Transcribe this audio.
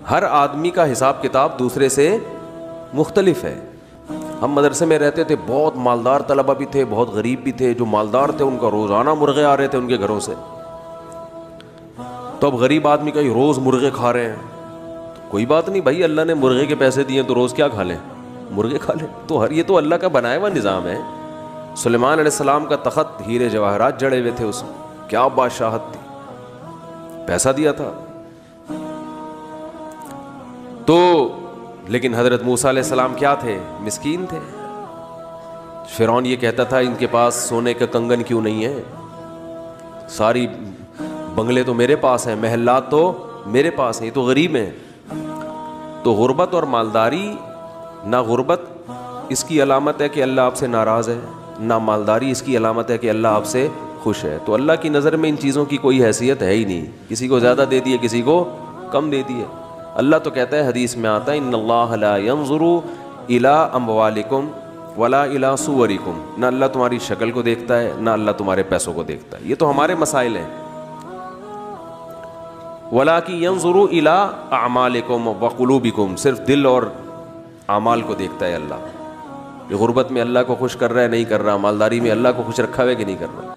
ہر آدمی کا حساب کتاب دوسرے سے مختلف ہے. ہم مدرسے میں رہتے تھے, بہت مالدار طلبہ بھی تھے, بہت غریب بھی تھے. جو مالدار تھے ان کا روزانہ مرغے آ رہے تھے ان کے گھروں سے, تو اب غریب آدمی کا روز مرغے کھا رہے ہیں. کوئی بات نہیں بھائی, اللہ نے مرغے کے پیسے دیے تو روز کیا کھا لیں, مرغے کھا لیں. تو یہ تو اللہ کا بنایا ہوا نظام ہے. سلیمان علیہ السلام کا تخت ہیرے جواہرات جڑے ہوئے تھے اس میں, کیا بادشاہت تھی, پیسہ دیا تھا. تو لیکن حضرت موسیٰ علیہ السلام کیا تھے, مسکین تھے. فرعون یہ کہتا تھا ان کے پاس سونے کا کنگن کیوں نہیں ہے, ساری بنگلے تو میرے پاس ہیں, محلات تو میرے پاس ہیں, یہ تو غریب ہیں. تو غربت اور مالداری, نہ غربت اس کی علامت ہے کہ اللہ آپ سے ناراض ہے, نہ مالداری اس کی علامت ہے کہ اللہ آپ سے خوش ہے. تو اللہ کی نظر میں ان چیزوں کی کوئی حیثیت ہے ہی نہیں. کسی کو زیادہ دے دیے, کسی کو کم دے دیے. اللہ تو کہتا ہے, حدیث میں آتا ہے, ان اللہ لا ينظر الى اموالکم ولا الى صورکم, نہ اللہ تمہاری شکل کو دیکھتا ہے, نہ اللہ تمہارے پیسوں کو دیکھتا ہے. یہ تو ہمارے مسائل ہیں. ولکن ينظر الى اعمالکم وقلوبکم, صرف دل اور اعمال کو دیکھتا ہے اللہ. غربت میں اللہ کو خوش کر رہا ہے نہیں کر رہا, مالداری میں اللہ کو خوش رکھا ہے کہ نہیں کر رہا.